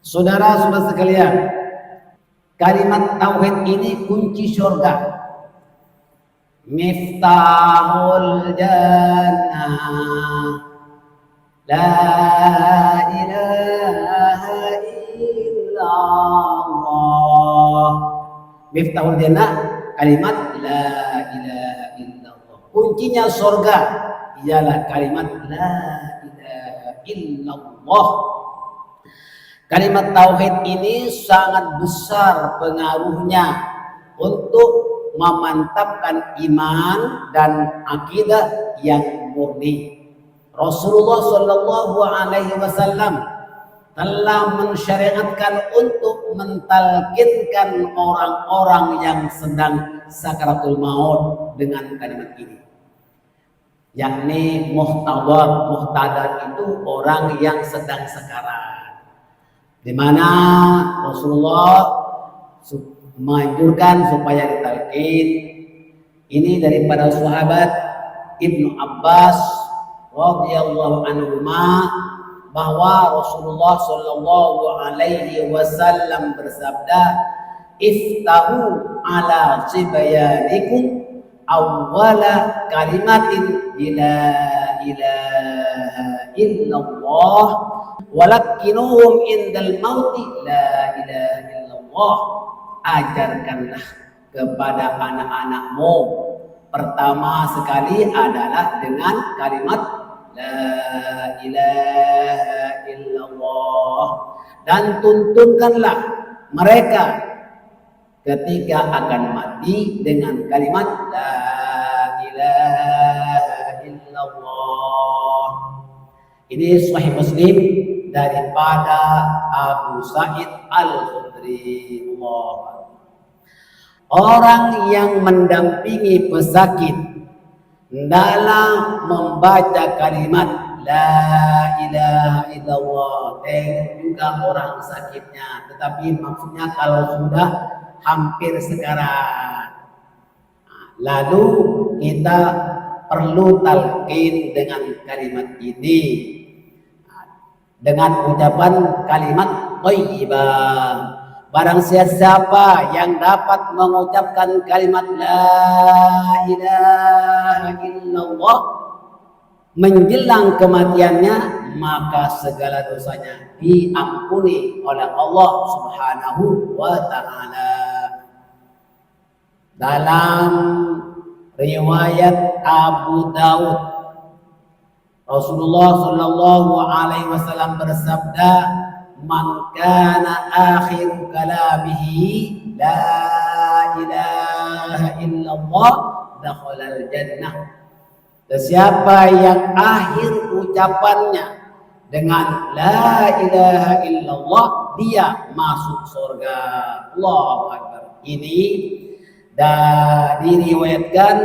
Saudara-saudara sekalian, kalimat tauhid ini kunci surga. Miftahul jannah, la ilaha illallah. Miftahul jannah, kalimat la ilaha illallah. Kuncinya surga ialah kalimat la ilaha illallah. Kalimat tauhid ini sangat besar pengaruhnya untuk memantapkan iman dan akidah yang murni. Rasulullah Shallallahu Alaihi Wasallam telah mensyariatkan untuk mentalkinkan orang-orang yang sedang sakaratul maut dengan kalimat ini, yakni muhtadar. Muhtadar itu orang yang sedang sekarat, di mana Rasulullah menganjurkan supaya ditalkin. Ini daripada sahabat Ibnu Abbas radhiyallahu anhuma bahwa Rasulullah Shallallahu Alaihi Wasallam bersabda, "Iftahu ala sibyanikum awwala kalimatin la ilaha illallah walakinuhum indal mauti la ilaha illallah." Ajarkanlah kepada anak-anakmu pertama sekali adalah dengan kalimat la ilaha illallah, dan tuntunkanlah mereka ketika akan mati dengan kalimat la ilaha illallah. Ini Sahih Muslim daripada Abu Sa'id Al-Khudri. Orang yang mendampingi pesakit dalam membaca kalimat la ilaha illallah, juga orang sakitnya, tetapi maksudnya kalau sudah hampir sekarat, lalu kita perlu talqin dengan kalimat ini, dengan ucapan kalimat thayyibah. Barang siapa yang dapat mengucapkan kalimat la ilaha illallah menjelang kematiannya, maka segala dosanya diampuni oleh Allah Subhanahu wa ta'ala. Dalam riwayat Abu Daud, Rasulullah Shallallahu Alaihi Wasallam bersabda, "Man kana akhir kalamihi la ilaha illallah dakhalal jannah." Siapa yang akhir ucapannya dengan la ilaha illallah, dia masuk surga. Allahu Akbar. Ini diriwayatkan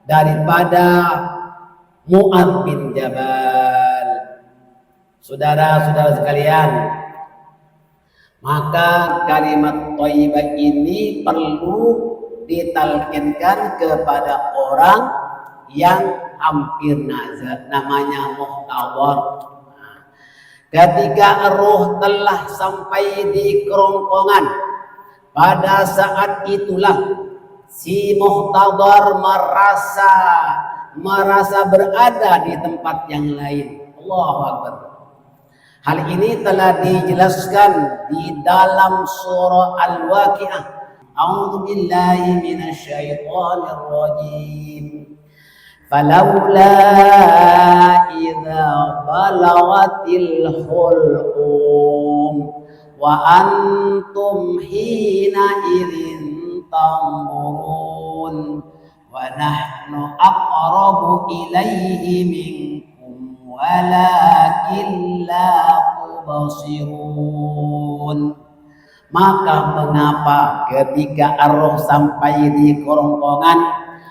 daripada Mu'adz bin Jabal. Saudara-saudara sekalian, maka kalimat thayyibah ini perlu ditalkinkan kepada orang yang hampir nazar, namanya muhtadar. Ketika roh telah sampai di kerongkongan, pada saat itulah si muhtadar merasa berada di tempat yang lain. Allahu Akbar. Hal ini telah dijelaskan di dalam surah Al-Waqi'ah. A'udzu billahi minasyaitonir rajim. Falawla idza balagatil hulqum wa antum hina idzin tanzurun wa nahnu aqrabu ilaihi minkum walakin la tubsirun. Maka mengapa ketika arwah sampai di kerongkongan,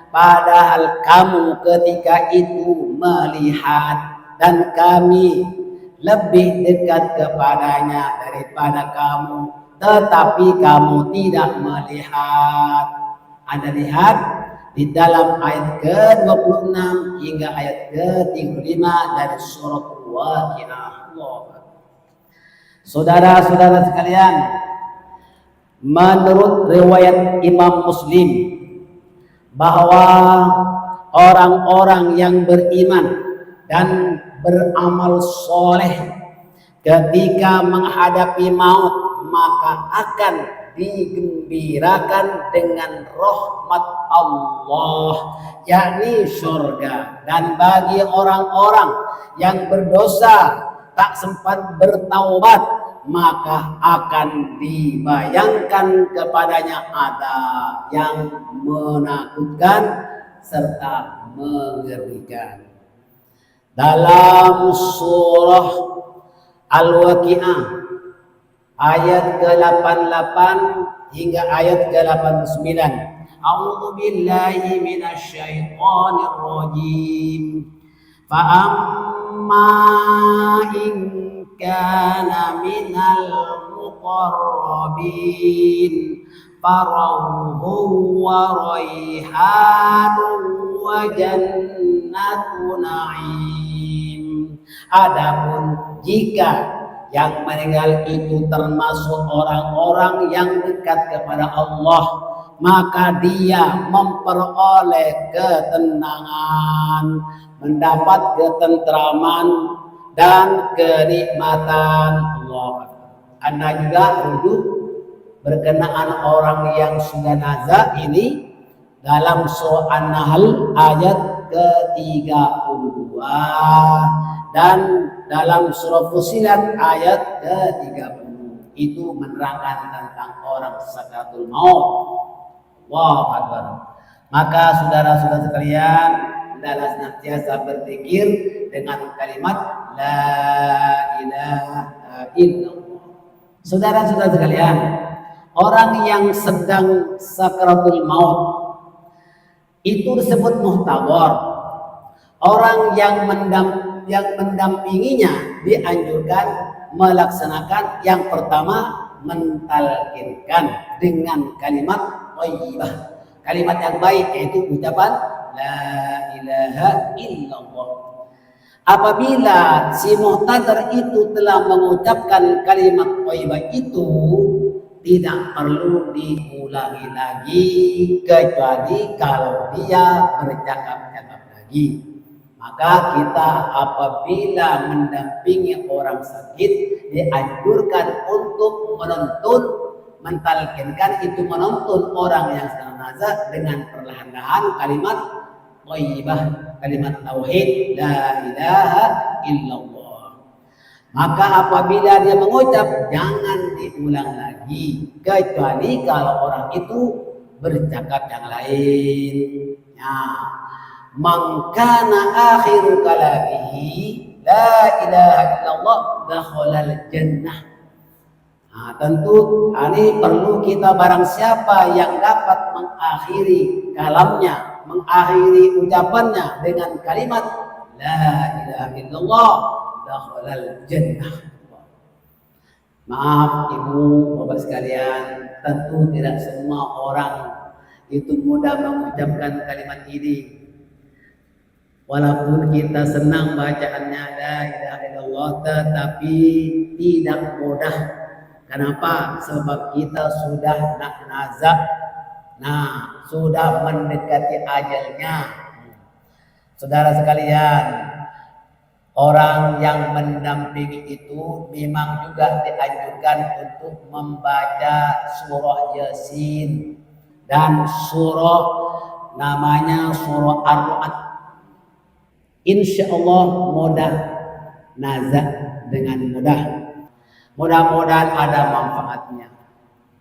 padahal kamu ketika itu melihat dan kami lebih dekat kepadanya daripada kamu, tetapi kamu tidak melihat. Anda lihat di dalam ayat ke-26 hingga ayat ke-35 dari surah Al-Waqi'ah. Saudara-saudara sekalian, menurut riwayat Imam Muslim bahwa orang-orang yang beriman dan beramal soleh ketika menghadapi maut maka akan digembirakan dengan rahmat Allah, yakni surga. Dan bagi orang-orang yang berdosa tak sempat bertaubat maka akan dibayangkan kepadanya azab yang menakutkan serta mengerikan. Dalam surah Al-Waqi'ah ayat ke-88 hingga ayat ke-89. A'udzu billahi minasyaitonir rajim. Fa amma in kana minal muqarrabin farauhu wa raihanun wa jannatu na'im. Adapun jika yang meninggal itu termasuk orang-orang yang dekat kepada Allah, maka dia memperoleh ketenangan, mendapat ketentraman dan kenikmatan Allah. Anda juga rujuk berkenaan orang yang sudah nazar ini dalam surah An-Nahl ayat ke-32 dan dalam surah Fussilat ayat ke-30. Itu menerangkan tentang orang sakaratul maut. Allahu Akbar. Maka saudara-saudara sekalian, hendaklah senantiasa berzikir dengan kalimat la ilaha illallah. Saudara-saudara sekalian, orang yang sedang sakaratul maut itu disebut muhtadhar. Orang yang mendampinginya dianjurkan melaksanakan yang pertama mentalkinkan dengan kalimat thayyibah, kalimat yang baik, yaitu ucapan la ilaha illallah. Apabila si muhtadhar itu telah mengucapkan kalimat thayyibah itu, tidak perlu diulangi lagi kecuali kalau dia bercakap-cakap lagi. Maka kita apabila mendampingi orang sakit dianjurkan untuk menuntun, mentalkinkan itu menuntun orang yang sedang nazar dengan perlahan-lahan kalimat thayyibah, kalimat tauhid la ilaha illallah. Maka apabila dia mengucap jangan diulang lagi kecuali kalau orang itu bercakap yang lain. Man kana akhiru kalamihi la ilaha illallah dakhalal jannah. Tentu ini perlu kita, barang siapa yang dapat mengakhiri kalamnya, mengakhiri ucapannya dengan kalimat la ilaha illallah dakhalal jannah. Maaf ibu bapak sekalian, tentu tidak semua orang itu mudah mengucapkan kalimat ini. Walaupun kita senang bacaannya la ilaha illallah, tetapi tidak mudah. Kenapa? Sebab kita sudah nak nazak, sudah mendekati ajalnya. Saudara sekalian, orang yang mendampingi itu memang juga dianjurkan untuk membaca surah Yasin dan surah namanya surah Ar-Ra'd. Insya Allah mudah nazak dengan mudah. Mudah-mudahan ada manfaatnya.